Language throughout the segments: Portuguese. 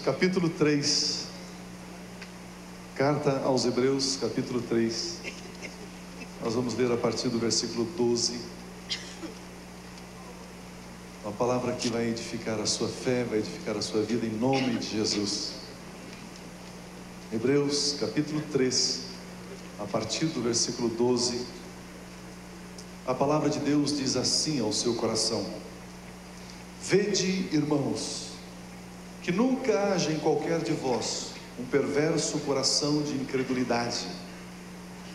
capítulo 3. Carta aos Hebreus, capítulo 3. Nós vamos ler a partir do versículo 12. Uma palavra que vai edificar a sua fé, vai edificar a sua vida em nome de Jesus. Hebreus, capítulo 3, a partir do versículo 12. A palavra de Deus diz assim ao seu coração: Vede, irmãos, que nunca haja em qualquer de vós um perverso coração de incredulidade,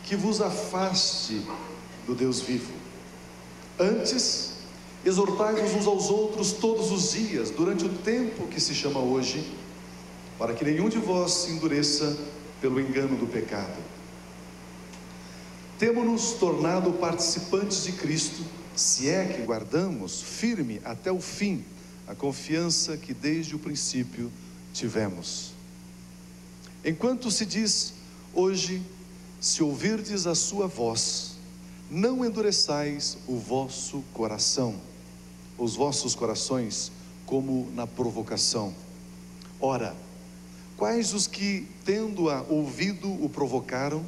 que vos afaste do Deus vivo. Antes, exortai-vos uns aos outros todos os dias, durante o tempo que se chama hoje, para que nenhum de vós se endureça pelo engano do pecado. Temo-nos tornado participantes de Cristo, se é que guardamos firme até o fim a confiança que desde o princípio tivemos. Enquanto se diz hoje, se ouvirdes a sua voz, não endureçais o vosso coração, os vossos corações, como na provocação. Ora, quais os que, tendo-a ouvido, o provocaram?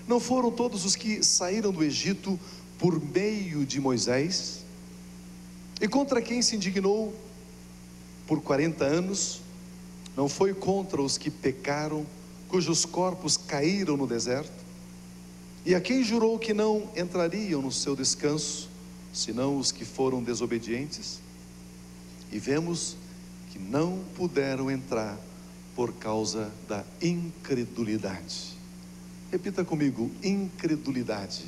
Não foram todos os que saíram do Egito por meio de Moisés? E contra quem se indignou por 40 anos? Não foi contra os que pecaram, cujos corpos caíram no deserto? E a quem jurou que não entrariam no seu descanso, senão os que foram desobedientes? E vemos que não puderam entrar por causa da incredulidade. Repita comigo: incredulidade.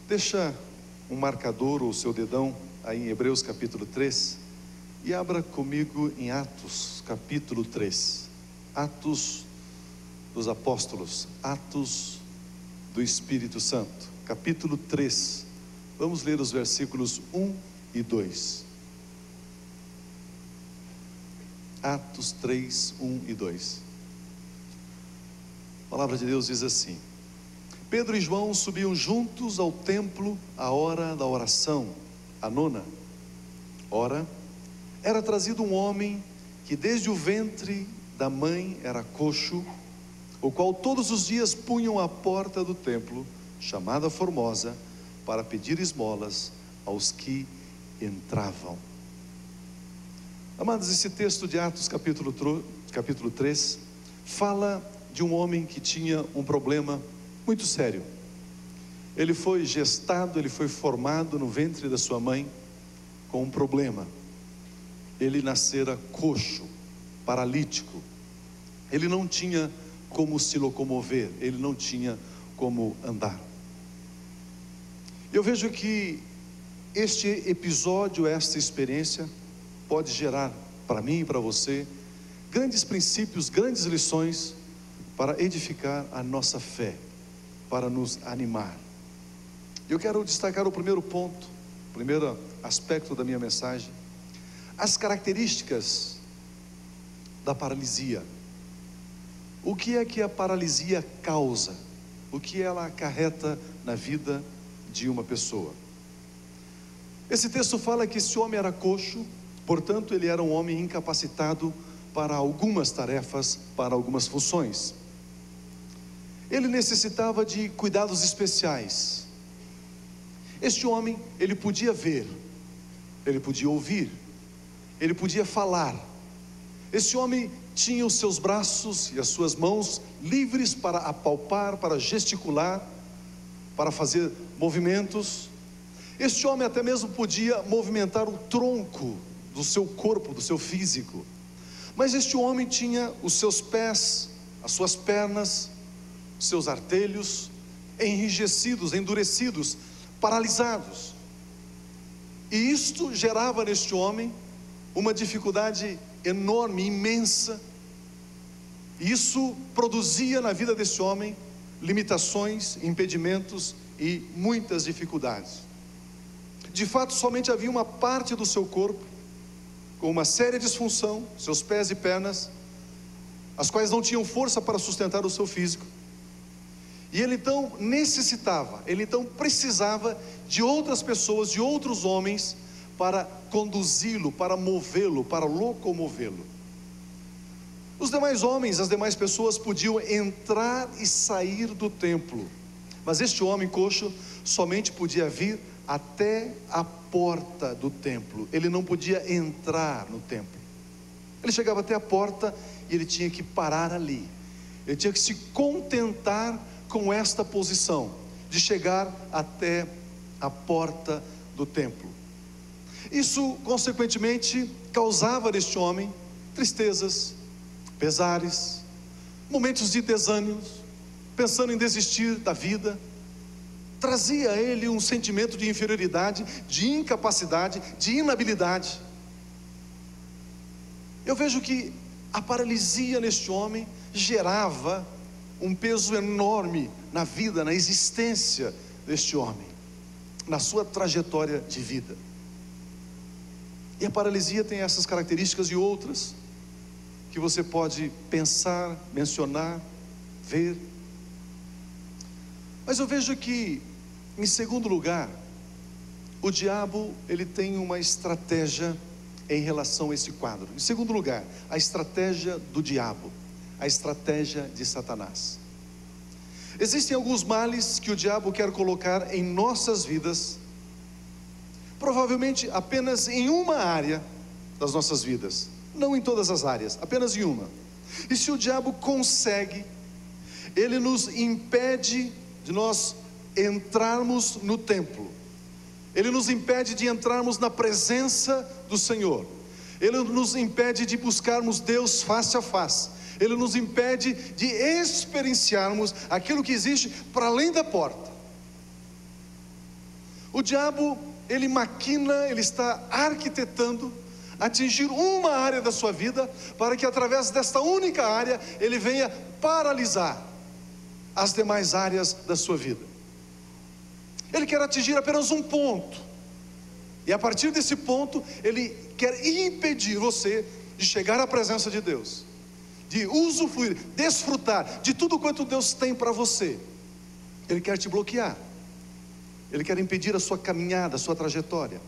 Deixa um marcador ou seu dedão aí em Hebreus capítulo 3 e abra comigo em Atos capítulo 3. Atos dos Apóstolos, Atos do Espírito Santo, capítulo 3. Vamos ler os versículos 1 e 2. Atos 3, 1 e 2. A palavra de Deus diz assim: Pedro e João subiam juntos ao templo à hora da oração, a nona. Ora, era trazido um homem que desde o ventre da mãe era coxo, o qual todos os dias punham à porta do templo, chamada Formosa, para pedir esmolas aos que entravam. Amados, esse texto de Atos capítulo 3 fala de um homem que tinha um problema muito sério. Ele foi gestado, ele foi formado no ventre da sua mãe com um problema. Ele nascera coxo, paralítico. Ele não tinha como se locomover, ele não tinha como andar. Eu vejo que este episódio, esta experiência pode gerar para mim e para você grandes princípios, grandes lições para edificar a nossa fé, para nos animar. Eu quero destacar o primeiro ponto, o primeiro aspecto da minha mensagem: as características da paralisia. O que é que a paralisia causa? O que ela acarreta na vida de uma pessoa? Esse texto fala que esse homem era coxo, portanto ele era um homem incapacitado para algumas tarefas, para algumas funções. Ele necessitava de cuidados especiais. Este homem, ele podia ver, ele podia ouvir, ele podia falar. Este homem tinha os seus braços e as suas mãos livres para apalpar, para gesticular, para fazer movimentos. Este homem até mesmo podia movimentar o tronco do seu corpo, do seu físico. Mas este homem tinha os seus pés, as suas pernas, seus artelhos enrijecidos, endurecidos, paralisados. E isto gerava neste homem uma dificuldade enorme, imensa. Isso produzia na vida desse homem limitações, impedimentos e muitas dificuldades. De fato, somente havia uma parte do seu corpo com uma séria disfunção, seus pés e pernas, as quais não tinham força para sustentar o seu físico. E ele então necessitava, ele então precisava de outras pessoas, de outros homens, para conduzi-lo, para movê-lo, para locomovê-lo. Os demais homens, as demais pessoas podiam entrar e sair do templo, mas este homem coxo somente podia vir até a porta do templo. Ele não podia entrar no templo. Ele chegava até a porta e ele tinha que parar ali. Ele tinha que se contentar com esta posição, de chegar até a porta do templo. Isso, consequentemente, causava neste homem tristezas, pesares, momentos de desânimo, pensando em desistir da vida. Trazia a ele um sentimento de inferioridade, de incapacidade, de inabilidade. Eu vejo que a paralisia neste homem gerava um peso enorme na vida, na existência deste homem, na sua trajetória de vida. E a paralisia tem essas características e outras que você pode pensar, mencionar, ver. Mas eu vejo que, em segundo lugar, o diabo, ele tem uma estratégia em relação a esse quadro. Em segundo lugar, a estratégia do diabo, a estratégia de Satanás. Existem alguns males que o diabo quer colocar em nossas vidas, provavelmente apenas em uma área das nossas vidas, não em todas as áreas, apenas em uma. E se o diabo consegue, ele nos impede de nós entrarmos no templo, ele nos impede de entrarmos na presença do Senhor, ele nos impede de buscarmos Deus face a face, ele nos impede de experienciarmos aquilo que existe para além da porta. O diabo, ele maquina, ele está arquitetando atingir uma área da sua vida, para que através desta única área ele venha paralisar as demais áreas da sua vida. Ele quer atingir apenas um ponto, e a partir desse ponto ele quer impedir você de chegar à presença de Deus, de usufruir, desfrutar de tudo quanto Deus tem para você. Ele quer te bloquear, ele quer impedir a sua caminhada, a sua trajetória.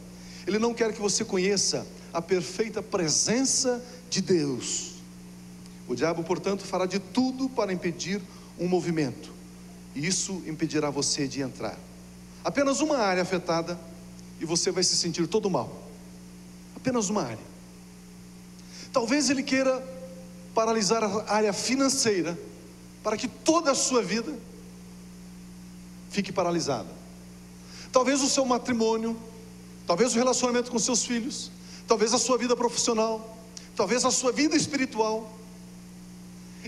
Ele não quer que você conheça a perfeita presença de Deus. O diabo, portanto, fará de tudo para impedir um movimento, e isso impedirá você de entrar. Apenas uma área afetada e você vai se sentir todo mal. Apenas uma área. Talvez ele queira paralisar a área financeira, para que toda a sua vida fique paralisada. Talvez o seu matrimônio, talvez o relacionamento com seus filhos, talvez a sua vida profissional, talvez a sua vida espiritual.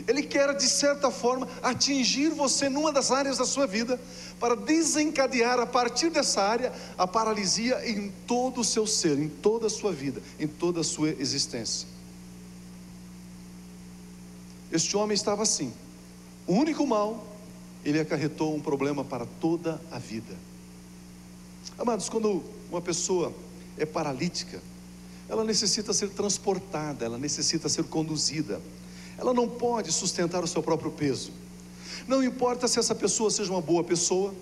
Ele quer, de certa forma, atingir você numa das áreas da sua vida, para desencadear a partir dessa área a paralisia em todo o seu ser, em toda a sua vida, em toda a sua existência. Este homem estava assim. O único mal, ele acarretou um problema para toda a vida. Amados, quando uma pessoa é paralítica, ela necessita ser transportada, ela necessita ser conduzida. Ela não pode sustentar o seu próprio peso. Não importa se essa pessoa seja uma boa pessoa,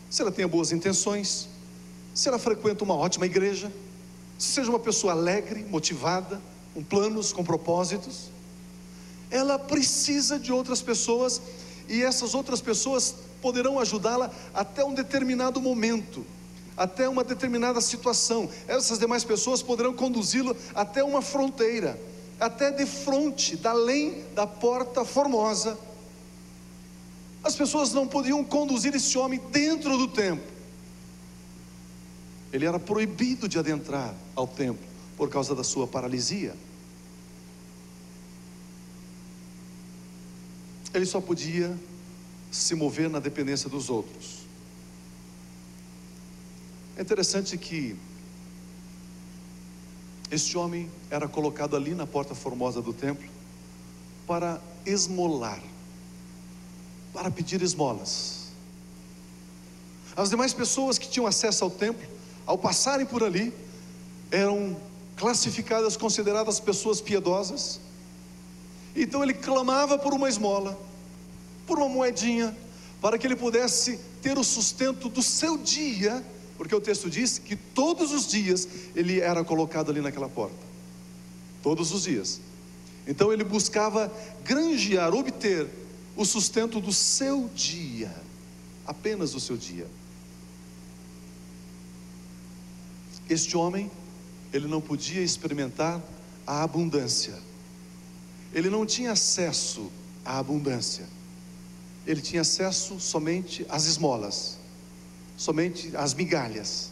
se ela tenha boas intenções, se ela frequenta uma ótima igreja, se seja uma pessoa alegre, motivada, com planos, com propósitos. Ela precisa de outras pessoas, e essas outras pessoas poderão ajudá-la até um determinado momento, até uma determinada situação. Essas demais pessoas poderão conduzi-lo até uma fronteira, até de frente, além da porta formosa. As pessoas não podiam conduzir esse homem dentro do templo. Ele era proibido de adentrar ao templo por causa da sua paralisia. Ele só podia se mover na dependência dos outros. É interessante que este homem era colocado ali na porta formosa do templo para esmolar, para pedir esmolas. As demais pessoas que tinham acesso ao templo, ao passarem por ali, eram classificadas, consideradas pessoas piedosas. Então ele clamava por uma esmola, por uma moedinha, para que ele pudesse ter o sustento do seu dia Porque o texto diz que todos os dias ele era colocado ali naquela porta. Todos os dias. Então ele buscava granjear, obter o sustento do seu dia. Apenas do seu dia. Este homem, ele não podia experimentar a abundância. Ele não tinha acesso à abundância. Ele tinha acesso somente às esmolas, somente às migalhas.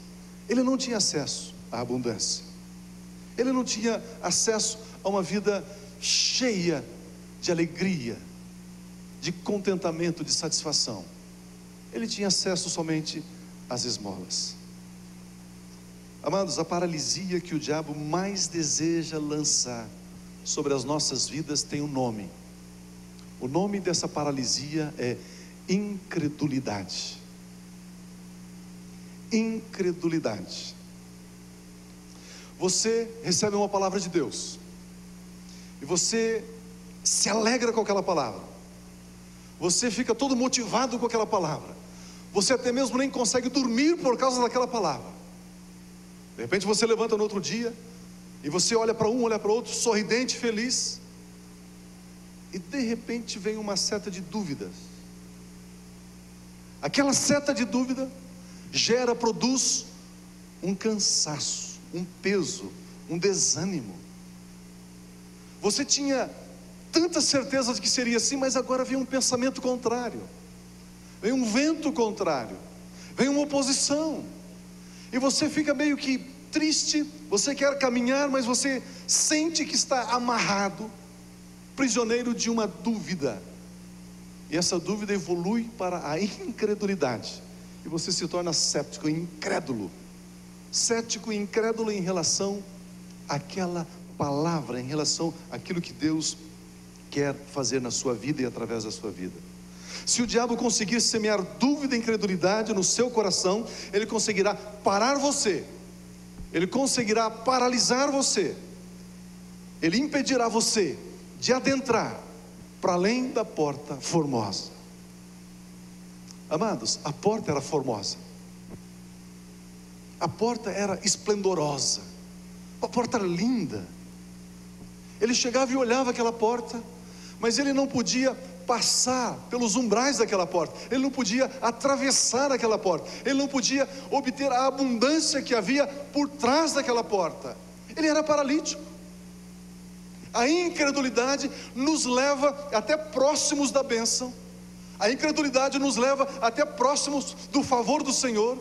Ele não tinha acesso à abundância. Ele não tinha acesso a uma vida cheia de alegria, de contentamento, de satisfação. Ele tinha acesso somente às esmolas. Amados, a paralisia que o diabo mais deseja lançar sobre as nossas vidas tem um nome. O nome dessa paralisia é incredulidade. Incredulidade. Você recebe uma palavra de Deus e você se alegra com aquela palavra. Você fica todo motivado com aquela palavra. Você até mesmo nem consegue dormir por causa daquela palavra. De repente você levanta no outro dia e você olha para um, olha para o outro, sorridente, feliz, e de repente vem uma seta de dúvidas. Aquela seta de dúvida produz um cansaço, um peso, um desânimo. Você tinha tanta certeza de que seria assim, mas agora vem um pensamento contrário, vem um vento contrário, vem uma oposição, e você fica meio que triste. Você quer caminhar, mas você sente que está amarrado, prisioneiro de uma dúvida, e essa dúvida evolui para a incredulidade, e você se torna cético, incrédulo em relação àquela palavra, em relação àquilo que Deus quer fazer na sua vida e através da sua vida. Se o diabo conseguir semear dúvida e incredulidade no seu coração, ele conseguirá parar você, ele conseguirá paralisar você, ele impedirá você de adentrar para além da porta formosa. Amados, a porta era formosa, a porta era esplendorosa, a porta era linda. Ele chegava e olhava aquela porta, mas ele não podia passar pelos umbrais daquela porta, ele não podia atravessar aquela porta, ele não podia obter a abundância que havia por trás daquela porta. Ele era paralítico. A incredulidade nos leva até próximos da bênção, a incredulidade nos leva até próximos do favor do Senhor,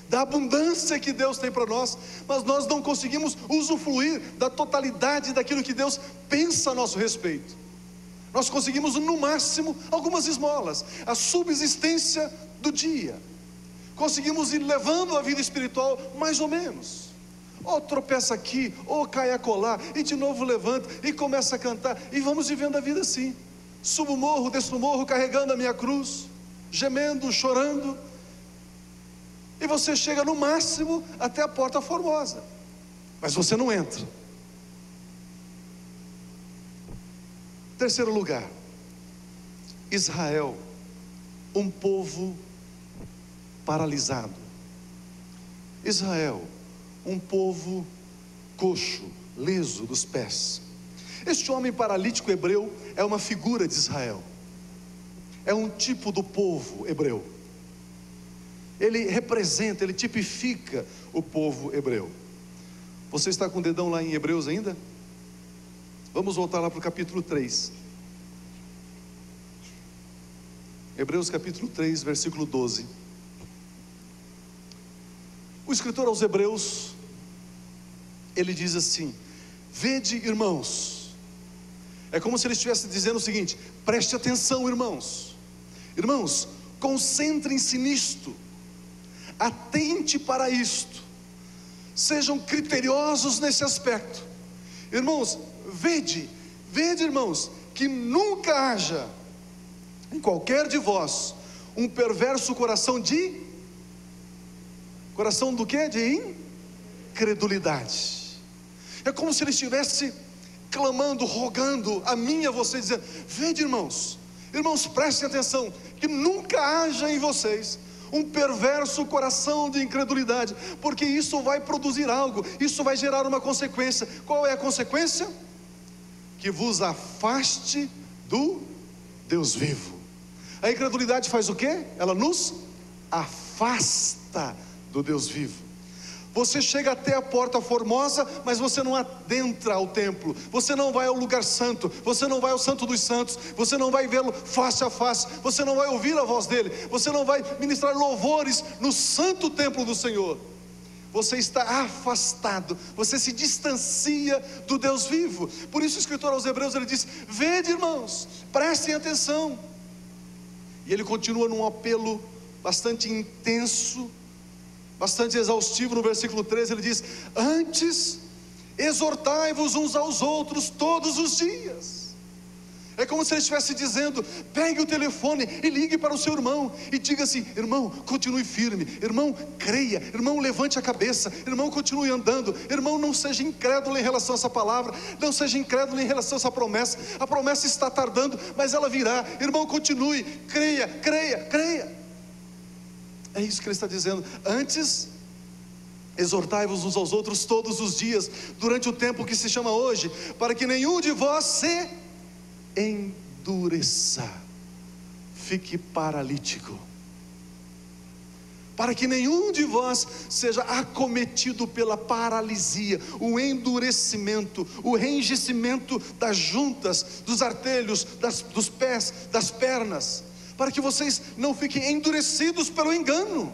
da abundância que Deus tem para nós, mas nós não conseguimos usufruir da totalidade daquilo que Deus pensa a nosso respeito. Nós conseguimos no máximo algumas esmolas, a subsistência do dia. Conseguimos ir levando a vida espiritual mais ou menos. Ou tropeça aqui, ou cai acolá, e de novo levanta, e começa a cantar, e vamos vivendo a vida assim. Subo o morro, desço o morro, carregando a minha cruz, gemendo, chorando, e você chega no máximo até a porta formosa, mas você não entra. Terceiro lugar, Israel, um povo paralisado. Israel, um povo coxo, leso dos pés. Este homem paralítico hebreu é uma figura de Israel, é um tipo do povo hebreu. Ele representa, ele tipifica o povo hebreu. Você está com o dedão lá em Hebreus ainda? Vamos voltar lá para o capítulo 3. Hebreus capítulo 3, versículo 12. O escritor aos Hebreus, ele diz assim: vede, irmãos. É como se ele estivesse dizendo o seguinte: preste atenção, irmãos. Irmãos, concentrem-se nisto, atente para isto, sejam criteriosos nesse aspecto. Irmãos, vede, irmãos, que nunca haja em qualquer de vós um perverso coração do quê? De incredulidade. É como se ele estivesse clamando, rogando a mim e a você, dizendo: vede, irmãos, prestem atenção, que nunca haja em vocês um perverso coração de incredulidade, porque isso vai produzir algo, isso vai gerar uma consequência. Qual é a consequência? Que vos afaste do Deus vivo. A incredulidade faz o quê? Ela nos afasta do Deus vivo. Você chega até a porta formosa, mas você não adentra ao templo, você não vai ao lugar santo, você não vai ao santo dos santos, você não vai vê-lo face a face, você não vai ouvir a voz dele, você não vai ministrar louvores no santo templo do Senhor. Você está afastado, você se distancia do Deus vivo. Por isso o escritor aos Hebreus, ele diz: vede, irmãos, prestem atenção. E ele continua num apelo bastante intenso, bastante exaustivo. No versículo 13 ele diz: antes exortai-vos uns aos outros todos os dias. É como se ele estivesse dizendo: pegue o telefone e ligue para o seu irmão e diga assim: irmão, continue firme, irmão, creia, irmão, levante a cabeça, irmão, continue andando, irmão, não seja incrédulo em relação a essa palavra, não seja incrédulo em relação a essa promessa. A promessa está tardando, mas ela virá. Irmão, continue, creia, creia, creia. É isso que ele está dizendo. Antes exortai-vos uns aos outros todos os dias, durante o tempo que se chama hoje, para que nenhum de vós se endureça, fique paralítico, para que nenhum de vós seja acometido pela paralisia, o endurecimento, o reenrijecimento das juntas, dos artelhos, dos pés, das pernas, para que vocês não fiquem endurecidos pelo engano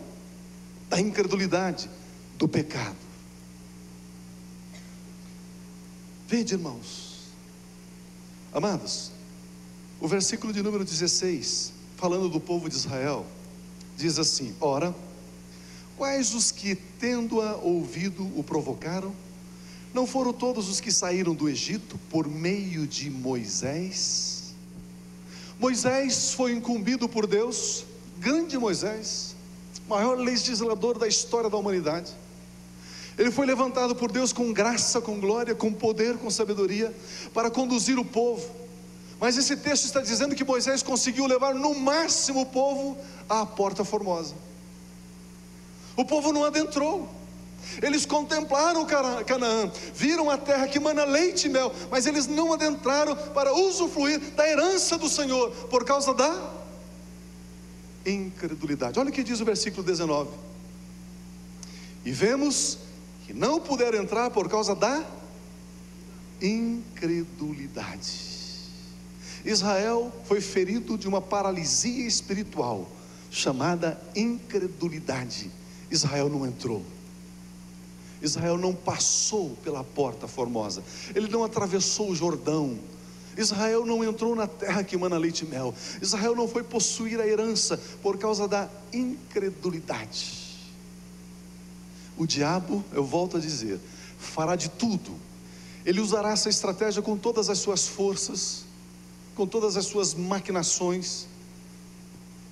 da incredulidade, do pecado. Vede, irmãos, amados, o versículo de número 16, falando do povo de Israel, diz assim: ora, quais os que, tendo-a ouvido, o provocaram? Não foram todos os que saíram do Egito por meio de Moisés? Moisés foi incumbido por Deus, grande Moisés, maior legislador da história da humanidade. Ele foi levantado por Deus com graça, com glória, com poder, com sabedoria, para conduzir o povo. Mas esse texto está dizendo que Moisés conseguiu levar no máximo o povo à porta formosa. O povo não adentrou. Eles contemplaram Canaã, viram a terra que mana leite e mel, mas eles não adentraram para usufruir da herança do Senhor, por causa da incredulidade. Olha o que diz o versículo 19: e vemos que não puderam entrar por causa da incredulidade. Israel foi ferido de uma paralisia espiritual chamada incredulidade. Israel não entrou, Israel não passou pela porta formosa, ele não atravessou o Jordão, Israel não entrou na terra que mana leite e mel, Israel não foi possuir a herança por causa da incredulidade. O diabo, eu volto a dizer, fará de tudo, ele usará essa estratégia com todas as suas forças, com todas as suas maquinações.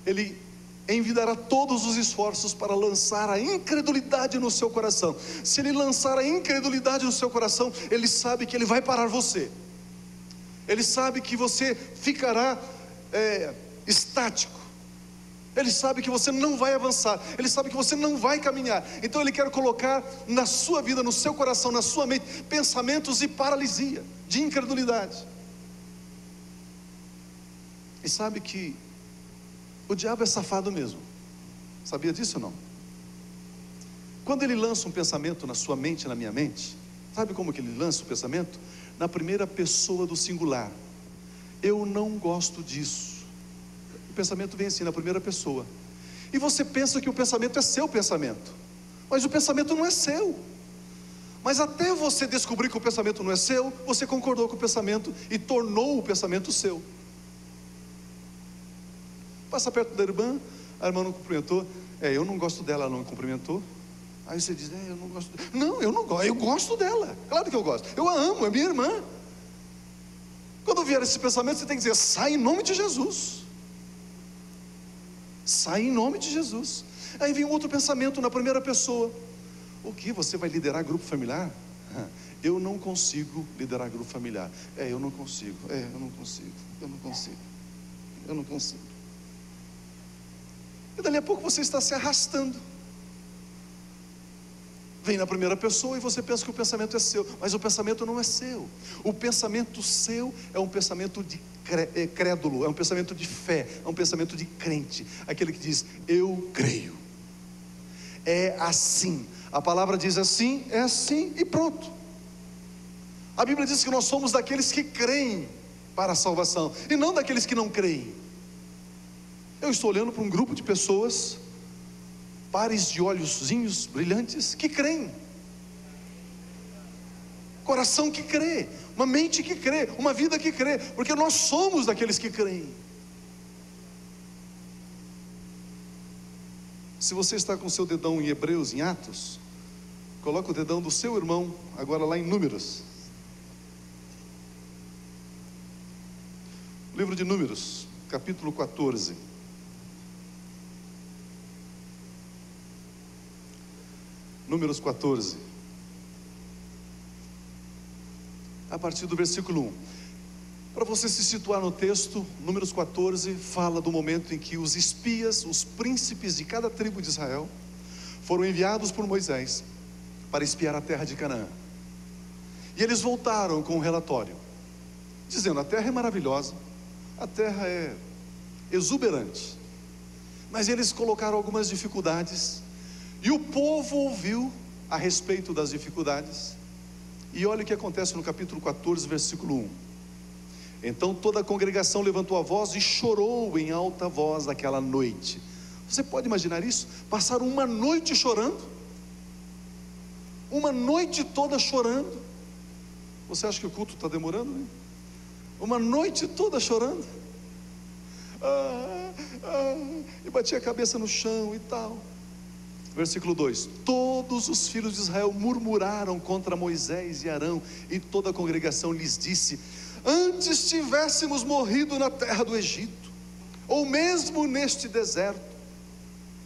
Ele envidará todos os esforços para lançar a incredulidade no seu coração. Se ele lançar a incredulidade no seu coração, ele sabe que ele vai parar você, ele sabe que você ficará estático, ele sabe que você não vai avançar, ele sabe que você não vai caminhar. Então ele quer colocar na sua vida, no seu coração, na sua mente, pensamentos de paralisia, de incredulidade. E sabe que o diabo é safado mesmo. Sabia disso ou não? Quando ele lança um pensamento na sua mente, na minha mente, sabe como que ele lança o pensamento? Na primeira pessoa do singular. Eu não gosto disso. O pensamento vem assim, na primeira pessoa. E você pensa que o pensamento é seu pensamento, mas o pensamento não é seu. Mas até você descobrir que o pensamento não é seu, você concordou com o pensamento e tornou o pensamento seu. Passa perto da irmã, a irmã não cumprimentou. Eu não gosto dela, ela não me cumprimentou. Aí você diz: eu não gosto dela. Não, eu não gosto, eu gosto dela. Claro que eu gosto, eu a amo, é minha irmã. Quando vier esse pensamento, você tem que dizer: sai em nome de Jesus. Sai em nome de Jesus. Aí vem um outro pensamento na primeira pessoa: o que? Você vai liderar grupo familiar? Eu não consigo liderar grupo familiar. Eu não consigo. Eu não consigo. Eu não consigo. Eu não consigo. E dali a pouco você está se arrastando. Vem na primeira pessoa e você pensa que o pensamento é seu, mas o pensamento não é seu. O pensamento seu é um pensamento de crédulo, é um pensamento de fé, é um pensamento de crente, aquele que diz: eu creio, é assim, a palavra diz assim, é assim e pronto. A Bíblia diz que nós somos daqueles que creem para a salvação, e não daqueles que não creem. Eu estou olhando para um grupo de pessoas, pares de olhozinhos brilhantes, que creem, coração que crê, uma mente que crê, uma vida que crê, porque nós somos daqueles que creem. Se você está com o seu dedão em Hebreus, em Atos, coloca o dedão do seu irmão agora lá em Números. Livro de Números, capítulo 14. Números 14, a partir do versículo 1. Para você se situar no texto, Números 14 fala do momento em que os espias, os príncipes de cada tribo de Israel, foram enviados por Moisés para espiar a terra de Canaã. E eles voltaram com um relatório, dizendo: a terra é maravilhosa, a terra é exuberante, mas eles colocaram algumas dificuldades. E o povo ouviu a respeito das dificuldades. E olha o que acontece no capítulo 14, versículo 1. Então toda a congregação levantou a voz e chorou em alta voz naquela noite. Você pode imaginar isso? Passaram uma noite chorando, uma noite toda chorando. Você acha que o culto está demorando, né? Uma noite toda chorando, e batia a cabeça no chão e tal. Versículo 2: todos os filhos de Israel murmuraram contra Moisés e Arão, e toda a congregação lhes disse: antes tivéssemos morrido na terra do Egito, ou mesmo neste deserto,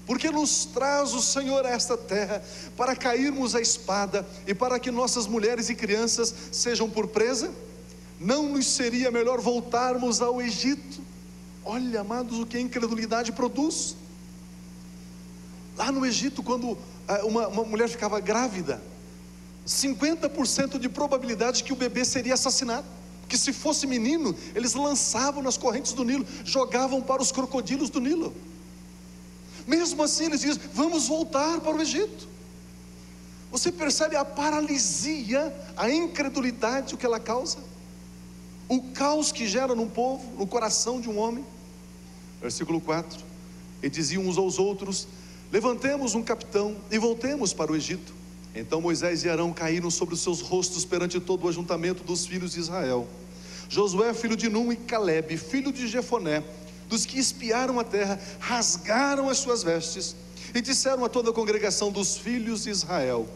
porque nos traz o Senhor a esta terra para cairmos à espada, e para que nossas mulheres e crianças sejam por presa? Não nos seria melhor voltarmos ao Egito? Olha, amados, o que a incredulidade produz. Lá no Egito, quando uma mulher ficava grávida, 50% de probabilidade que o bebê seria assassinado, que se fosse menino, eles lançavam nas correntes do Nilo, jogavam para os crocodilos do Nilo. Mesmo assim eles dizem: vamos voltar para o Egito. Você percebe a paralisia, a incredulidade, o que ela causa? O caos que gera num povo, no coração de um homem. Versículo 4: e diziam uns aos outros: levantemos um capitão e voltemos para o Egito. Então Moisés e Arão caíram sobre os seus rostos perante todo o ajuntamento dos filhos de Israel. Josué, filho de Num, e Calebe, filho de Jefoné, dos que espiaram a terra, rasgaram as suas vestes e disseram a toda a congregação dos filhos de Israel: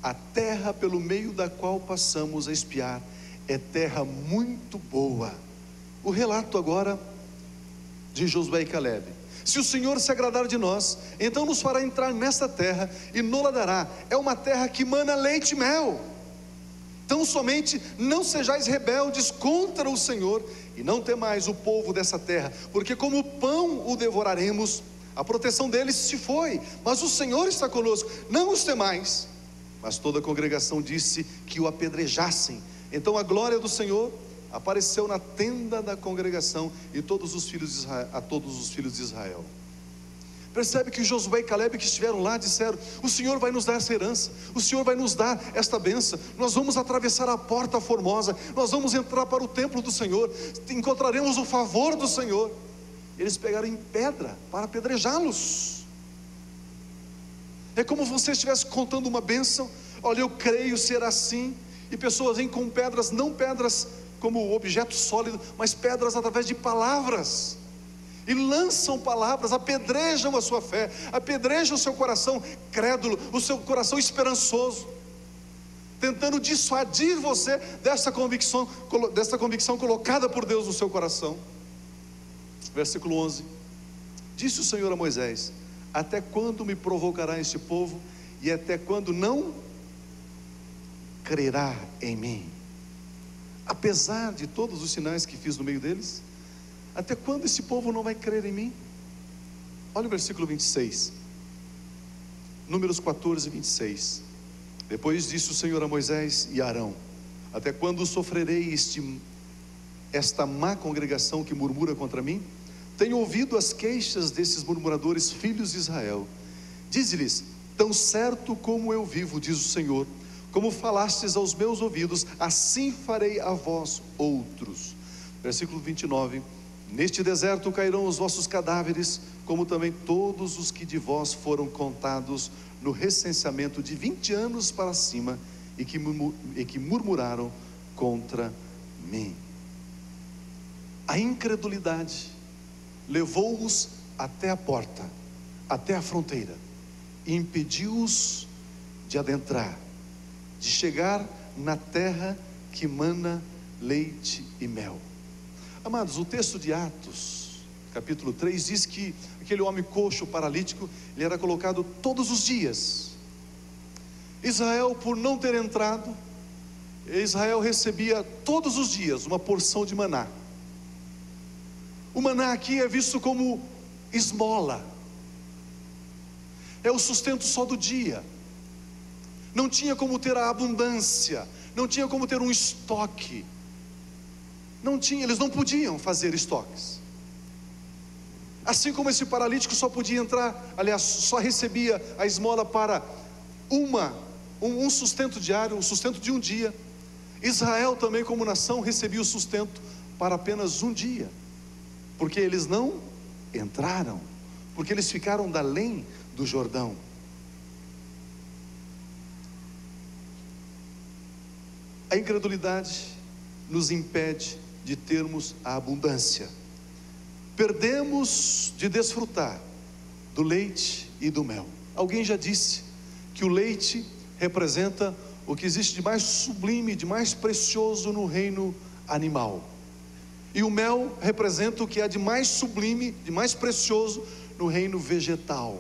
a terra pelo meio da qual passamos a espiar é terra muito boa. O relato agora de Josué e Calebe: se o Senhor se agradar de nós, então nos fará entrar nesta terra e nos dará. É uma terra que mana leite e mel. Então somente não sejais rebeldes contra o Senhor, e não temais o povo dessa terra, porque como pão o devoraremos. A proteção deles se foi, mas o Senhor está conosco, não os temais. Mas toda a congregação disse que o apedrejassem. Então a glória do Senhor apareceu na tenda da congregação e todos os filhos de Israel, a todos os filhos de Israel. Percebe que Josué e Calebe que estiveram lá disseram: o Senhor vai nos dar essa herança, o Senhor vai nos dar esta bênção, nós vamos atravessar a porta formosa, nós vamos entrar para o templo do Senhor, encontraremos o favor do Senhor. Eles pegaram em pedra para apedrejá-los. É como se você estivesse contando uma bênção: olha, eu creio ser assim. E pessoas vêm com pedras, não pedras como objeto sólido, mas pedras através de palavras, e lançam palavras, apedrejam a sua fé, apedrejam o seu coração crédulo, o seu coração esperançoso, tentando dissuadir você dessa convicção colocada por Deus no seu coração. Versículo 11: disse o Senhor a Moisés: até quando me provocará este povo, e até quando não crerá em mim, apesar de todos os sinais que fiz no meio deles? Até quando esse povo não vai crer em mim? Olha o versículo 26, Números 14, 26. Depois disse o Senhor a Moisés e a Arão: até quando sofrerei esta má congregação que murmura contra mim? Tenho ouvido as queixas desses murmuradores, filhos de Israel. Dize-lhes: tão certo como eu vivo, diz o Senhor, como falastes aos meus ouvidos, assim farei a vós outros. Versículo 29. Neste deserto cairão os vossos cadáveres, como também todos os que de vós foram contados no recenseamento de 20 anos para cima, e que murmuraram contra mim. A incredulidade levou-os até a porta, até a fronteira, e impediu-os de adentrar, de chegar na terra que mana leite e mel. Amados, o texto de Atos, capítulo 3, diz que aquele homem coxo, paralítico, ele era colocado todos os dias. Israel, por não ter entrado, Israel recebia todos os dias uma porção de maná. O maná aqui é visto como esmola, é o sustento só do dia. Não tinha como ter a abundância, não tinha como ter um estoque. Não tinha, eles não podiam fazer estoques. Assim como esse paralítico só podia entrar, aliás, só recebia a esmola para um sustento diário, um sustento de um dia. Israel também, como nação, recebia o sustento para apenas um dia, porque eles não entraram, porque eles ficaram da além do Jordão. A incredulidade nos impede de termos a abundância. Perdemos de desfrutar do leite e do mel. Alguém já disse que o leite representa o que existe de mais sublime, de mais precioso no reino animal, e o mel representa o que há de mais sublime, de mais precioso no reino vegetal.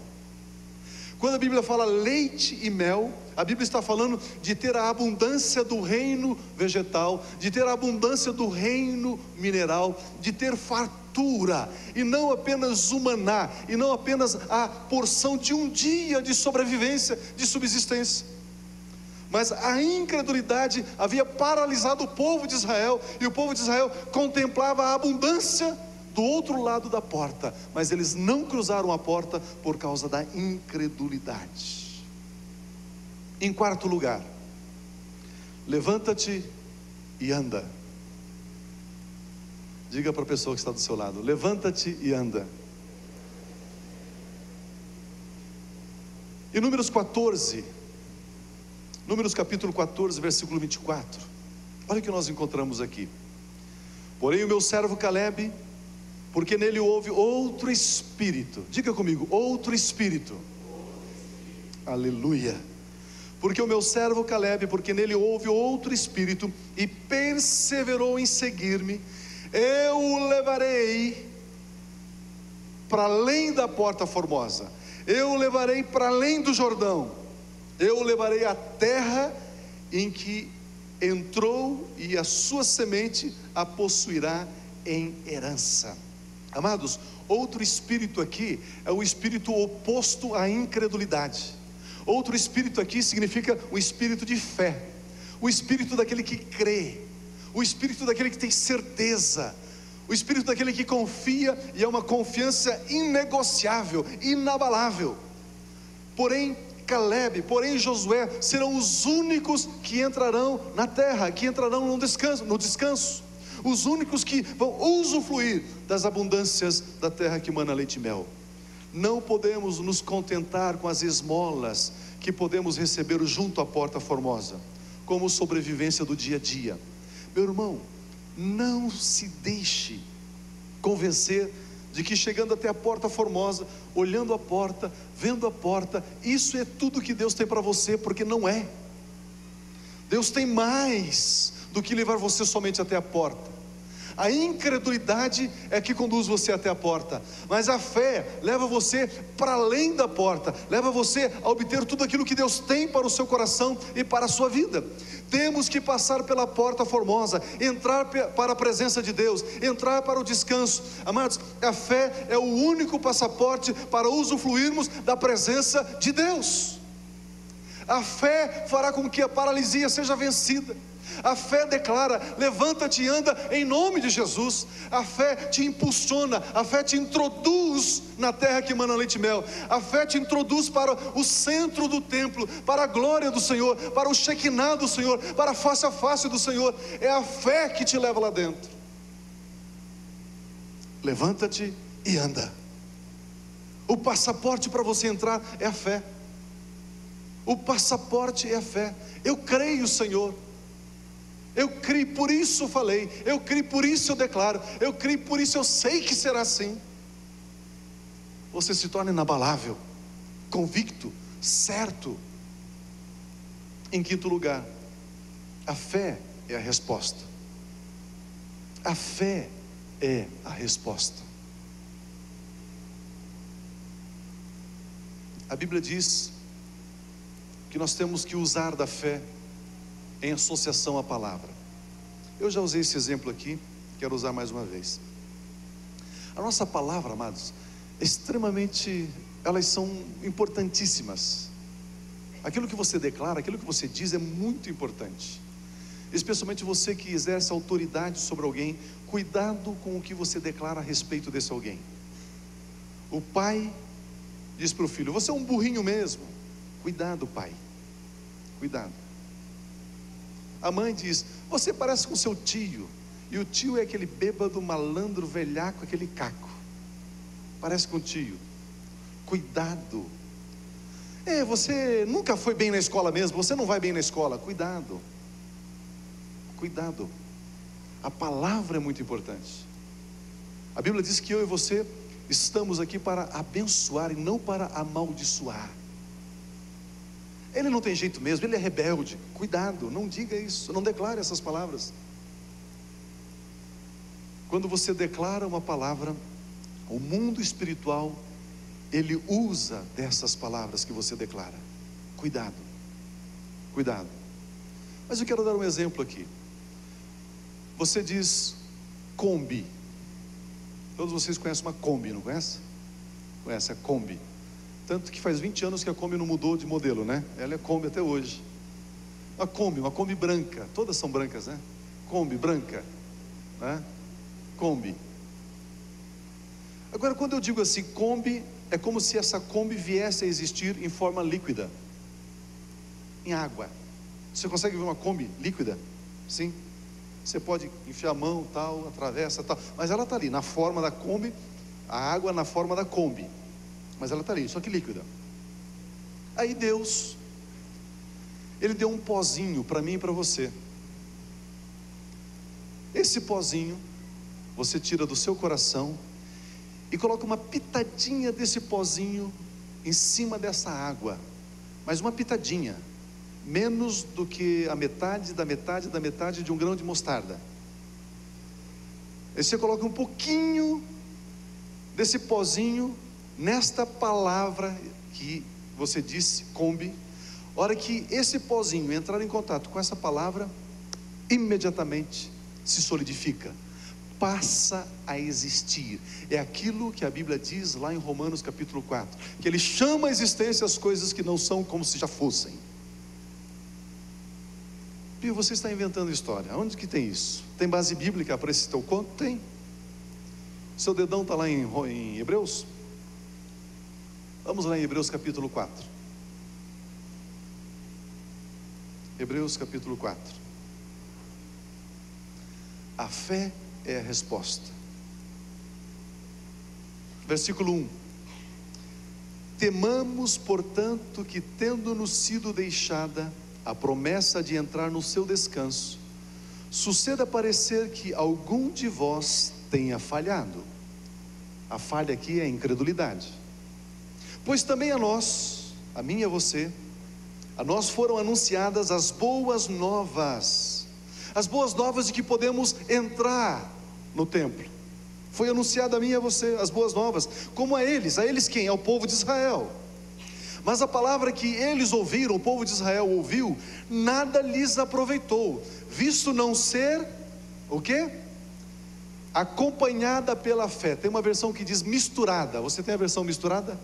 Quando a Bíblia fala leite e mel, a Bíblia está falando de ter a abundância do reino vegetal, de ter a abundância do reino mineral, de ter fartura, e não apenas o maná, e não apenas a porção de um dia de sobrevivência, de subsistência. Mas a incredulidade havia paralisado o povo de Israel, e o povo de Israel contemplava a abundância do outro lado da porta, mas eles não cruzaram a porta por causa da incredulidade. Em quarto lugar, levanta-te e anda. Diga para a pessoa que está do seu lado: levanta-te e anda. Em Números capítulo 14, versículo 24, olha o que nós encontramos aqui. Porém o meu servo Calebe, porque nele houve outro espírito. Diga comigo: outro espírito. Aleluia. Porque o meu servo Calebe, porque nele houve outro espírito, e perseverou em seguir-me, eu o levarei para além da porta formosa, eu o levarei para além do Jordão, eu o levarei à terra em que entrou, e a sua semente a possuirá em herança. Amados, outro espírito aqui é o espírito oposto à incredulidade. Outro espírito aqui significa o espírito de fé, o espírito daquele que crê, o espírito daquele que tem certeza, o espírito daquele que confia, e é uma confiança inegociável, inabalável. Porém Calebe, porém Josué serão os únicos que entrarão na terra, que entrarão no descanso, os únicos que vão usufruir das abundâncias da terra que mana leite e mel. Não podemos nos contentar com as esmolas que podemos receber junto à porta formosa, como sobrevivência do dia a dia. Meu irmão, não se deixe convencer de que chegando até a porta formosa, olhando a porta, vendo a porta, isso é tudo que Deus tem para você, porque não é. Deus tem mais do que levar você somente até a porta. A incredulidade é que conduz você até a porta, mas a fé leva você para além da porta, leva você a obter tudo aquilo que Deus tem para o seu coração e para a sua vida. Temos que passar pela porta formosa, entrar para a presença de Deus, entrar para o descanso. Amados, a fé é o único passaporte para usufruirmos da presença de Deus. A fé fará com que a paralisia seja vencida. A fé declara: levanta-te e anda em nome de Jesus. A fé te impulsiona, a fé te introduz na terra que emana leite e mel. A fé te introduz para o centro do templo, para a glória do Senhor, para o Shekinah do Senhor, para a face a face do Senhor. É a fé que te leva lá dentro. Levanta-te e anda. O passaporte para você entrar é a fé. O passaporte é a fé. Eu creio, Senhor. Eu creio, por isso falei. Eu creio, por isso eu declaro. Eu creio, por isso eu sei que será assim. Você se torna inabalável, convicto, certo. Em quinto lugar, a fé é a resposta. A fé é a resposta. A Bíblia diz que nós temos que usar da fé em associação à palavra. Eu já usei esse exemplo aqui, quero usar mais uma vez. A nossa palavra, amados, elas são importantíssimas. Aquilo que você declara, aquilo que você diz é muito importante. Especialmente você que exerce autoridade sobre alguém, cuidado com o que você declara a respeito desse alguém. O pai diz para o filho: você é um burrinho mesmo. Cuidado, pai, cuidado. A mãe diz: você parece com seu tio. E o tio é aquele bêbado, malandro, velhaco, aquele caco. Parece com o tio. Cuidado. Você nunca foi bem na escola mesmo, você não vai bem na escola. Cuidado. Cuidado. A palavra é muito importante. A Bíblia diz que eu e você estamos aqui para abençoar e não para amaldiçoar. Ele não tem jeito mesmo, ele é rebelde. Cuidado, não diga isso, não declare essas palavras. Quando você declara uma palavra, o mundo espiritual, ele usa dessas palavras que você declara. Cuidado, cuidado. Mas eu quero dar um exemplo aqui. Você diz Kombi. Todos vocês conhecem uma Kombi, não conhece? Conhece a Kombi. Tanto que faz 20 anos que a Kombi não mudou de modelo, né? Ela é Kombi até hoje. Uma Kombi branca. Todas são brancas, né? Kombi branca, né? Kombi. Agora, quando eu digo assim, Kombi, é como se essa Kombi viesse a existir em forma líquida, em água. Você consegue ver uma Kombi líquida? Sim. Você pode enfiar a mão, tal, atravessa, tal, mas ela está ali, na forma da Kombi, a água na forma da Kombi, mas ela está ali, só que líquida. Aí Deus, Ele deu um pozinho para mim e para você. Esse pozinho, você tira do seu coração e coloca uma pitadinha desse pozinho em cima dessa água, mas uma pitadinha, menos do que a metade da metade da metade de um grão de mostarda. Aí você coloca um pouquinho desse pozinho nesta palavra que você disse, Kombi. A hora que esse pozinho entrar em contato com essa palavra, imediatamente se solidifica, passa a existir. É aquilo que a Bíblia diz lá em Romanos capítulo 4, que Ele chama a existência as coisas que não são como se já fossem. Pio, você está inventando história. Onde que tem isso? Tem base bíblica para esse teu conto? Tem. Seu dedão está lá em Hebreus? Vamos lá em Hebreus capítulo 4. Hebreus capítulo 4. A fé é a resposta. Versículo 1. Temamos, portanto, que tendo-nos sido deixada a promessa de entrar no seu descanso, suceda parecer que algum de vós tenha falhado. A falha aqui é a incredulidade. Pois também a nós, a mim e a você, a nós foram anunciadas as boas novas. As boas novas de que podemos entrar no templo. Foi anunciado a mim e a você as boas novas. Como a eles quem? Ao povo de Israel. Mas a palavra que eles ouviram, o povo de Israel ouviu, nada lhes aproveitou, visto não ser, o quê? Acompanhada pela fé. Tem uma versão que diz misturada. Você tem a versão misturada?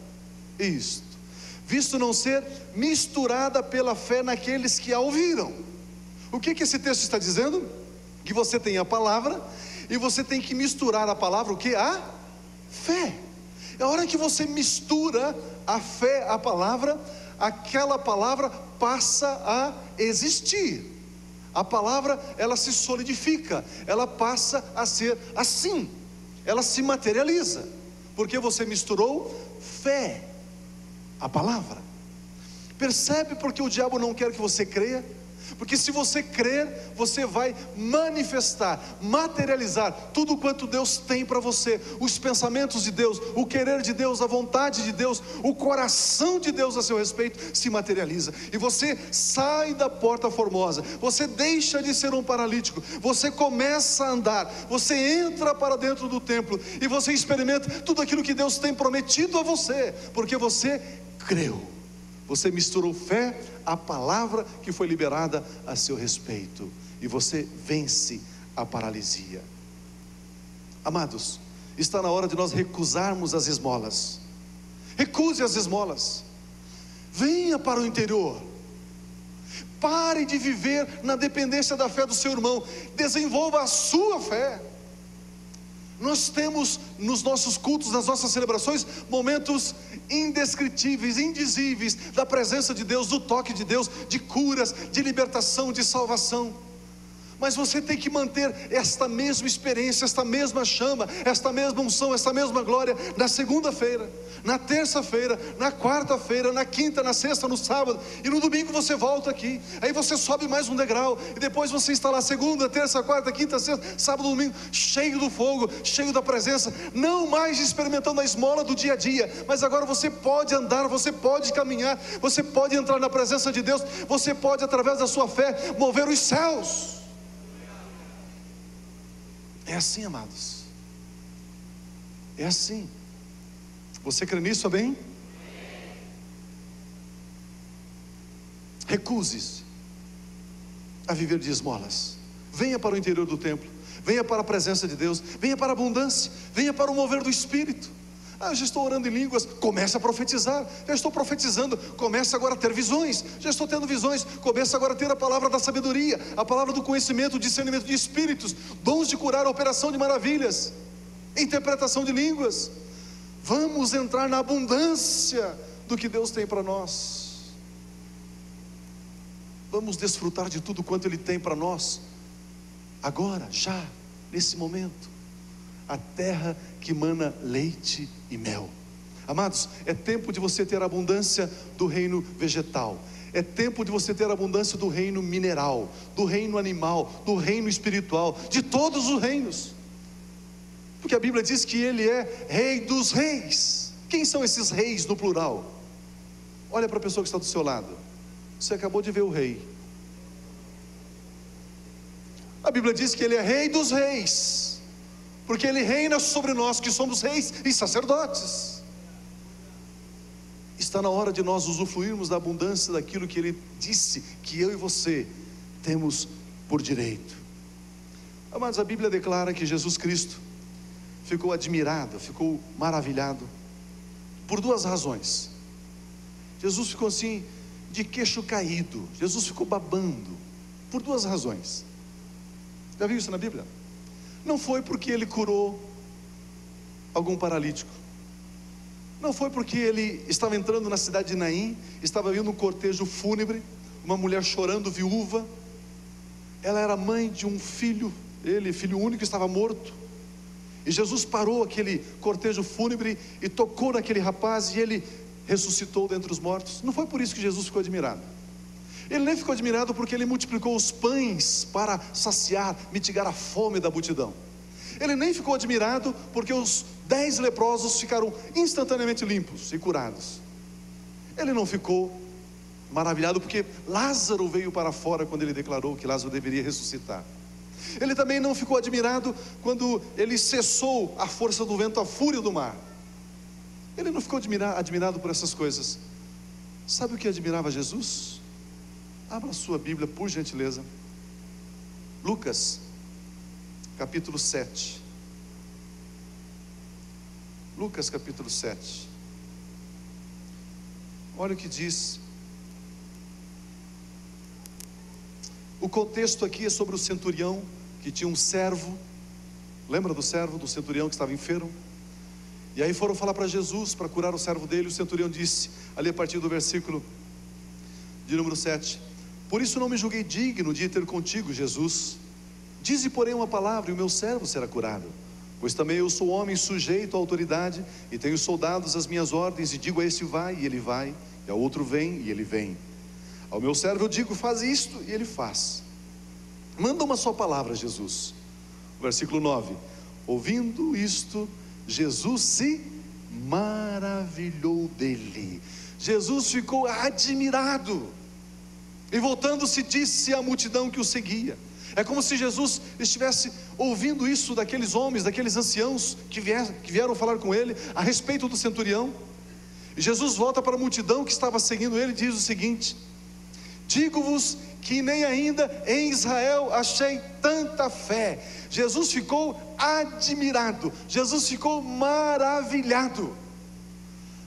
Isto. Visto não ser misturada pela fé naqueles que a ouviram. O que esse texto está dizendo? Que você tem a palavra e você tem que misturar a palavra, o que? A fé. É a hora que você mistura a fé à palavra, aquela palavra passa a existir. A palavra, ela se solidifica, ela passa a ser assim, ela se materializa, porque você misturou fé à palavra. Percebe porque o diabo não quer que você creia? Porque se você crer, você vai manifestar, materializar tudo quanto Deus tem para você. Os pensamentos de Deus, o querer de Deus, a vontade de Deus, o coração de Deus a seu respeito se materializa. E você sai da porta formosa, você deixa de ser um paralítico, você começa a andar, você entra para dentro do templo e você experimenta tudo aquilo que Deus tem prometido a você, porque você creu. Você misturou fé à palavra que foi liberada a seu respeito, e você vence a paralisia. Amados, está na hora de nós recusarmos as esmolas. Recuse as esmolas. Venha para o interior. Pare de viver na dependência da fé do seu irmão. Desenvolva a sua fé. Nós temos nos nossos cultos, nas nossas celebrações, momentos indescritíveis, indizíveis da presença de Deus, do toque de Deus, de curas, de libertação, de salvação. Mas você tem que manter esta mesma experiência, esta mesma chama, esta mesma unção, esta mesma glória na segunda-feira, na terça-feira, na quarta-feira, na quinta, na sexta, no sábado, e no domingo você volta aqui. Aí você sobe mais um degrau, e depois você está lá segunda, terça, quarta, quinta, sexta, sábado, domingo, cheio do fogo, cheio da presença, não mais experimentando a esmola do dia a dia, mas agora você pode andar, você pode caminhar, você pode entrar na presença de Deus, você pode, através da sua fé, mover os céus. É assim, amados. É assim. Você crê nisso, amém? Recuse-se a viver de esmolas. Venha para o interior do templo. Venha para a presença de Deus. Venha para a abundância. Venha para o mover do Espírito. Eu já estou orando em línguas. Comece a profetizar. Já estou profetizando. Comece agora a ter visões. Já estou tendo visões. Comece agora a ter a palavra da sabedoria, a palavra do conhecimento, discernimento de espíritos, dons de curar, operação de maravilhas, interpretação de línguas. Vamos entrar na abundância do que Deus tem para nós. Vamos desfrutar de tudo quanto Ele tem para nós, agora, já, nesse momento. A terra que mana leite e mel. Amados, é tempo de você ter a abundância do reino vegetal. É tempo de você ter a abundância do reino mineral, do reino animal, do reino espiritual, de todos os reinos. Porque a Bíblia diz que Ele é Rei dos reis. Quem são esses reis no plural? Olha para a pessoa que está do seu lado. Você acabou de ver o rei. A Bíblia diz que Ele é Rei dos reis, porque Ele reina sobre nós que somos reis e sacerdotes. Está na hora de nós usufruirmos da abundância daquilo que Ele disse que eu e você temos por direito. Amados, a Bíblia declara que Jesus Cristo ficou admirado, ficou maravilhado por duas razões. Jesus ficou assim, de queixo caído. Jesus ficou babando por duas razões. Já viu isso na Bíblia? Não foi porque Ele curou algum paralítico. Não foi porque Ele estava entrando na cidade de Naim, estava vindo um cortejo fúnebre, uma mulher chorando, viúva. Ela era mãe de um filho, ele, filho único, estava morto. E Jesus parou aquele cortejo fúnebre e tocou naquele rapaz, e ele ressuscitou dentre os mortos. Não foi por isso que Jesus ficou admirado. Ele nem ficou admirado porque Ele multiplicou os pães para saciar, mitigar a fome da multidão. Ele nem ficou admirado porque os 10 leprosos ficaram instantaneamente limpos e curados. Ele não ficou maravilhado porque Lázaro veio para fora quando Ele declarou que Lázaro deveria ressuscitar. Ele também não ficou admirado quando Ele cessou a força do vento, a fúria do mar. Ele não ficou admirado por essas coisas, Sabe o que admirava Jesus? Abra sua Bíblia, por gentileza. Lucas, capítulo 7. Lucas, capítulo 7. Olha o que diz. O contexto aqui é sobre o centurião, que tinha um servo. Lembra do servo, do centurião que estava enfermo? E aí foram falar para Jesus, para curar o servo dele. O centurião disse, ali a partir do versículo de número 7: por isso não me julguei digno de ir ter contigo, Jesus. Dize, porém, uma palavra e o meu servo será curado. Pois também eu sou homem sujeito à autoridade, e tenho soldados às minhas ordens, e digo a este vai, e ele vai, e ao outro vem, e ele vem. Ao meu servo eu digo, faz isto, e ele faz. Manda uma só palavra, Jesus. Versículo 9: ouvindo isto, Jesus se maravilhou dele. Jesus ficou admirado, e voltando-se disse à multidão que o seguia. É como se Jesus estivesse ouvindo isso daqueles homens, daqueles anciãos que vieram falar com ele a respeito do centurião. E Jesus volta para a multidão que estava seguindo ele e diz o seguinte: digo-vos que nem ainda em Israel achei tanta fé. Jesus ficou admirado, Jesus ficou maravilhado.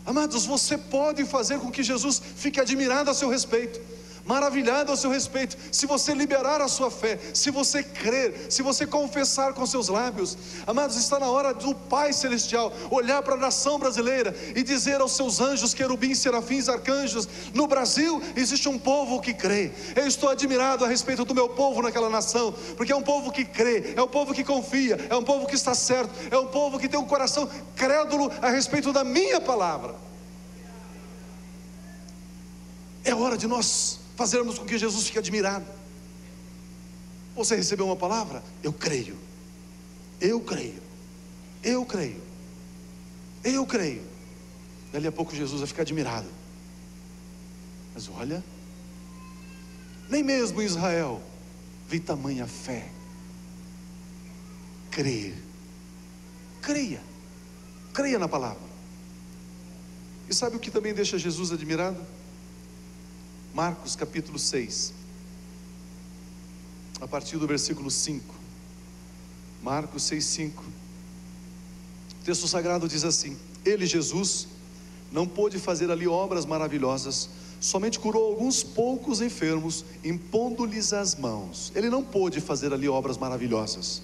Amados, você pode fazer com que Jesus fique admirado a seu respeito, maravilhado a seu respeito, se você liberar a sua fé, se você crer, se você confessar com seus lábios. Amados, está na hora do Pai Celestial olhar para a nação brasileira e dizer aos seus anjos, querubins, serafins, arcanjos: no Brasil existe um povo que crê. Eu estou admirado a respeito do meu povo naquela nação, porque é um povo que crê, é um povo que confia, é um povo que está certo, é um povo que tem um coração crédulo a respeito da minha palavra. É hora de nós fazermos com que Jesus fique admirado. Você recebeu uma palavra? Eu creio, eu creio, eu creio, eu creio. Dali a pouco Jesus vai ficar admirado. Mas olha, nem mesmo em Israel vi tamanha fé. Crer, creia, creia na palavra. E sabe o que também deixa Jesus admirado? Marcos capítulo 6, a partir do versículo 5. Marcos 6, 5. O texto sagrado diz assim: ele, Jesus, não pôde fazer ali obras maravilhosas, somente curou alguns poucos enfermos, impondo-lhes as mãos. Ele não pôde fazer ali obras maravilhosas,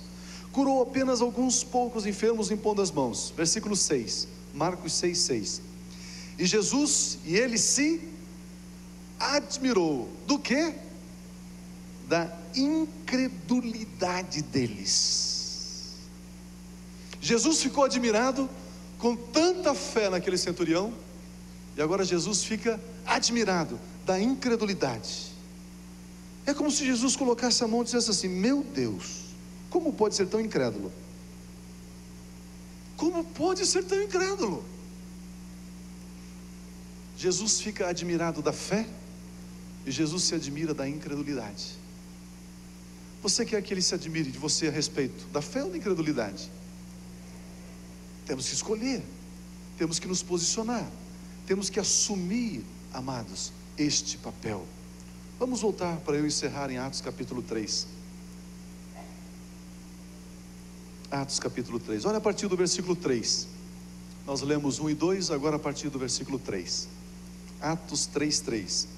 curou apenas alguns poucos enfermos, impondo as mãos. Versículo 6, Marcos 6, 6. E Jesus, e ele se admirou do quê? Da incredulidade deles. Jesus ficou admirado com tanta fé naquele centurião, e agora Jesus fica admirado da incredulidade. É como se Jesus colocasse a mão e dissesse assim: meu Deus, como pode ser tão incrédulo? Como pode ser tão incrédulo? Jesus fica admirado da fé, e Jesus se admira da incredulidade. Você quer que ele se admire de você a respeito da fé ou da incredulidade? Temos que escolher, temos que nos posicionar, temos que assumir, amados, este papel. Vamos voltar para eu encerrar em Atos capítulo 3. Atos capítulo 3, olha a partir do versículo 3. Nós lemos 1 e 2, agora a partir do versículo 3. Atos 3, 3.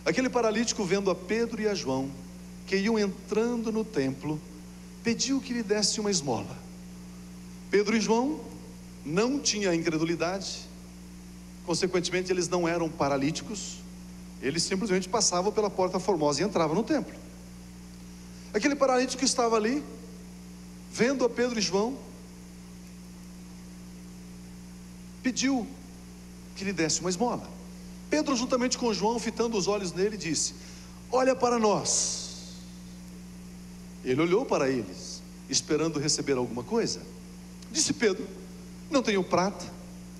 Aquele paralítico, vendo a Pedro e a João, que iam entrando no templo, pediu que lhe desse uma esmola. Pedro e João não tinham incredulidade, consequentemente eles não eram paralíticos, eles simplesmente passavam pela porta formosa e entravam no templo. Aquele paralítico estava ali, vendo a Pedro e João, pediu que lhe desse uma esmola. Pedro, juntamente com João, fitando os olhos nele, disse: olha para nós. Ele olhou para eles, esperando receber alguma coisa. Disse Pedro: não tenho prata,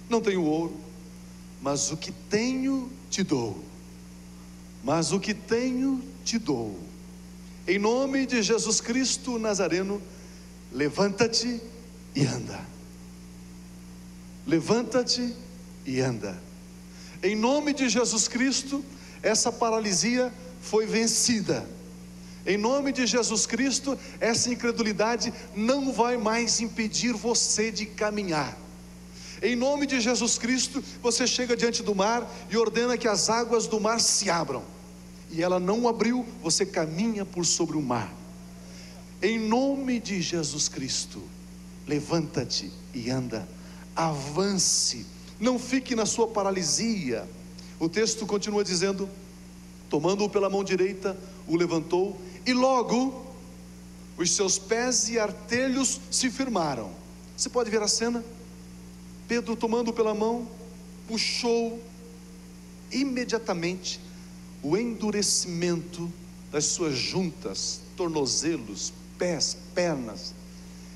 não tenho ouro, mas o que tenho te dou. Mas o que tenho te dou. Em nome de Jesus Cristo Nazareno, levanta-te e anda. Levanta-te e anda. Em nome de Jesus Cristo, essa paralisia foi vencida. Em nome de Jesus Cristo, essa incredulidade não vai mais impedir você de caminhar. Em nome de Jesus Cristo, você chega diante do mar e ordena que as águas do mar se abram. E ela não abriu, você caminha por sobre o mar. Em nome de Jesus Cristo, levanta-te e anda, avance, não fique na sua paralisia. O texto continua dizendo: tomando-o pela mão direita, o levantou, e logo os seus pés e artelhos se firmaram. Você pode ver a cena? Pedro tomando pela mão, puxou. Imediatamente o endurecimento das suas juntas, tornozelos, pés, pernas,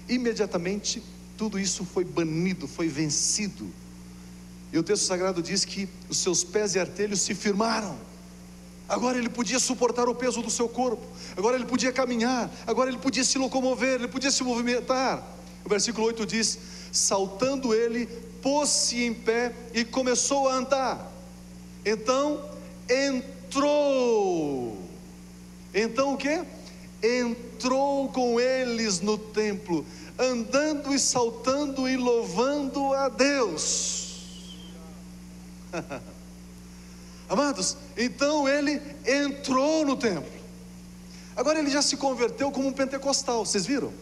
imediatamente tudo isso foi banido, foi vencido. E o texto sagrado diz que os seus pés e artelhos se firmaram. Agora ele podia suportar o peso do seu corpo, agora ele podia caminhar, agora ele podia se locomover, ele podia se movimentar. O versículo 8 diz: saltando ele, pôs-se em pé e começou a andar. Então o que? Entrou com eles no templo, andando e saltando e louvando a Deus. Amados, então ele entrou no templo. Agora ele já se converteu como um pentecostal, vocês viram?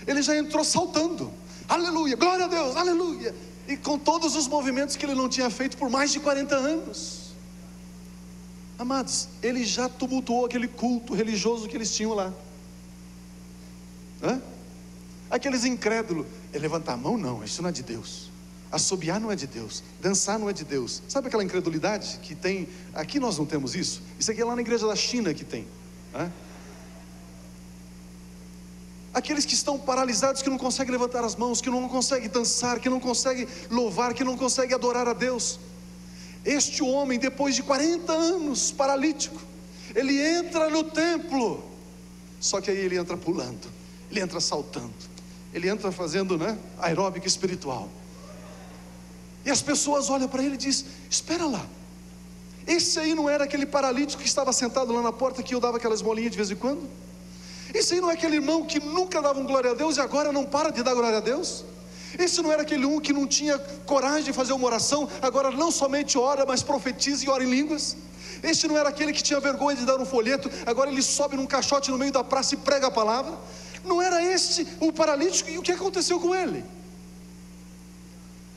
Ele já entrou saltando, aleluia, glória a Deus, aleluia, e com todos os movimentos que ele não tinha feito por mais de 40 anos. Amados, ele já tumultuou aquele culto religioso que eles tinham lá. Aqueles incrédulos, levantar a mão não, isso não é de Deus. Assobiar não é de Deus, dançar não é de Deus. Sabe aquela incredulidade que tem? Aqui nós não temos isso. Isso aqui é lá na igreja da China que tem. Aqueles que estão paralisados, que não conseguem levantar as mãos, que não conseguem dançar, que não conseguem louvar, que não conseguem adorar a Deus. Este homem, depois de 40 anos paralítico, ele entra no templo. Só que aí ele entra pulando, ele entra saltando, ele entra fazendo aeróbica espiritual. E as pessoas olham para ele e dizem: espera lá, esse aí não era aquele paralítico que estava sentado lá na porta, que eu dava aquelas molinhas de vez em quando? Esse aí não é aquele irmão que nunca dava um glória a Deus e agora não para de dar glória a Deus? Esse não era aquele um que não tinha coragem de fazer uma oração, agora não somente ora, mas profetiza e ora em línguas? Este não era aquele que tinha vergonha de dar um folheto, agora ele sobe num caixote no meio da praça e prega a palavra? Não era este o paralítico? E o que aconteceu com ele?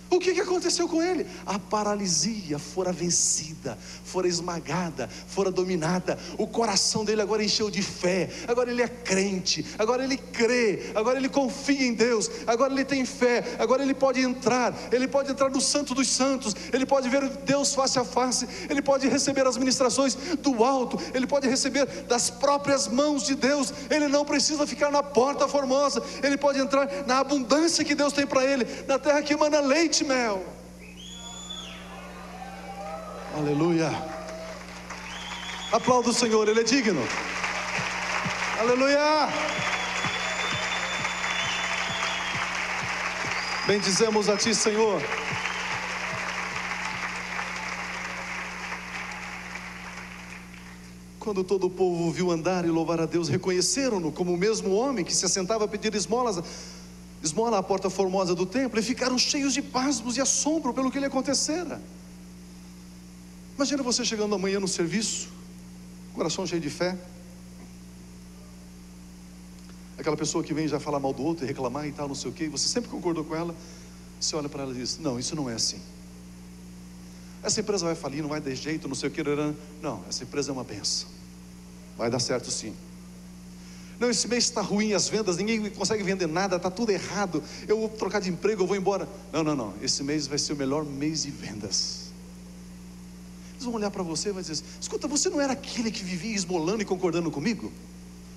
O que aconteceu com ele? A paralisia fora vencida, fora esmagada, fora dominada. O coração dele agora encheu de fé. Agora ele é crente, agora ele crê, agora ele confia em Deus, agora ele tem fé, agora ele pode entrar no Santo dos Santos, ele pode ver Deus face a face, ele pode receber as ministrações do alto, ele pode receber das próprias mãos de Deus. Ele não precisa ficar na porta formosa, ele pode entrar na abundância que Deus tem para ele, na terra que emana leite e mel. Aleluia. Aplauda o Senhor, Ele é digno. Aleluia. Bendizemos a Ti, Senhor. Quando todo o povo viu andar e louvar a Deus, reconheceram-no como o mesmo homem que se assentava a pedir esmola à porta formosa do templo, e ficaram cheios de pasmos e assombro pelo que lhe acontecera. Imagina você chegando amanhã no serviço, coração cheio de fé, aquela pessoa que vem já falar mal do outro e reclamar e tal, não sei o que, você sempre concordou com ela. Você olha para ela e diz: não, isso não é assim, essa empresa vai falir, não vai ter jeito, não sei o que, não, essa empresa é uma benção, vai dar certo sim. Não, esse mês está ruim as vendas, ninguém consegue vender nada, está tudo errado, eu vou trocar de emprego, eu vou embora. Não, esse mês vai ser o melhor mês de vendas. Eles vão olhar para você e vão dizer: escuta, você não era aquele que vivia esmolando e concordando comigo?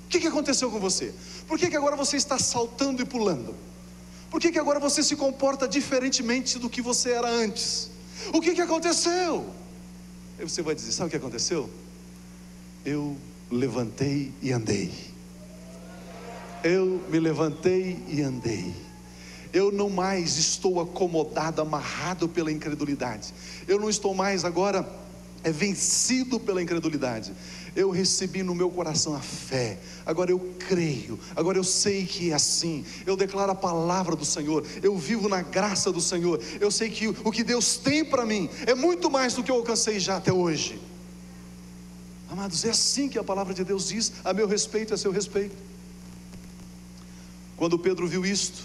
O que aconteceu com você? Por que agora você está saltando e pulando? Por que agora você se comporta diferentemente do que você era antes? O que aconteceu? Aí você vai dizer: sabe o que aconteceu? Eu levantei e andei. Eu me levantei e andei. eu não mais estou acomodado, amarrado pela incredulidade. Eu não estou mais agora vencido pela incredulidade. Eu recebi no meu coração a fé. Agora eu creio. Agora eu sei que é assim. Eu declaro a palavra do Senhor. Eu vivo na graça do Senhor. Eu sei que o que Deus tem para mim é muito mais do que eu alcancei já até hoje. Amados, é assim que a palavra de Deus diz, a meu respeito, a seu respeito. Quando Pedro viu isto,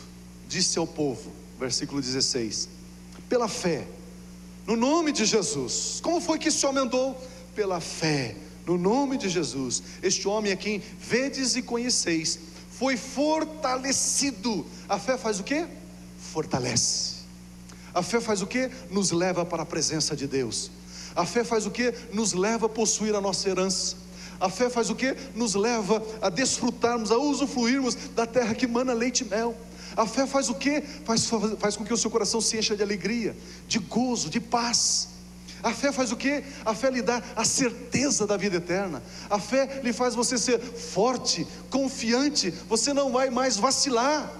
disse ao povo, versículo 16: pela fé, no nome de Jesus. Como foi que isso aumentou? Pela fé, no nome de Jesus. Este homem a quem vedes e conheceis, foi fortalecido. A fé faz o quê? Fortalece. A fé faz o quê? Nos leva para a presença de Deus. A fé faz o quê? Nos leva a possuir a nossa herança. A fé faz o quê? Nos leva a desfrutarmos, a usufruirmos da terra que mana leite e mel. A fé faz o quê? Faz com que o seu coração se encha de alegria, de gozo, de paz. A fé faz o quê? A fé lhe dá a certeza da vida eterna. A fé lhe faz você ser forte, confiante. Você não vai mais vacilar.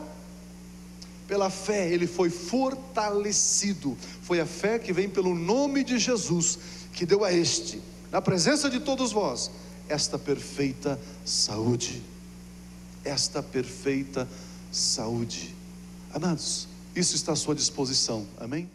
Pela fé ele foi fortalecido. Foi a fé que vem pelo nome de Jesus, que deu a este, na presença de todos vós, esta perfeita saúde. Esta perfeita saúde. Amados, isso está à sua disposição, amém?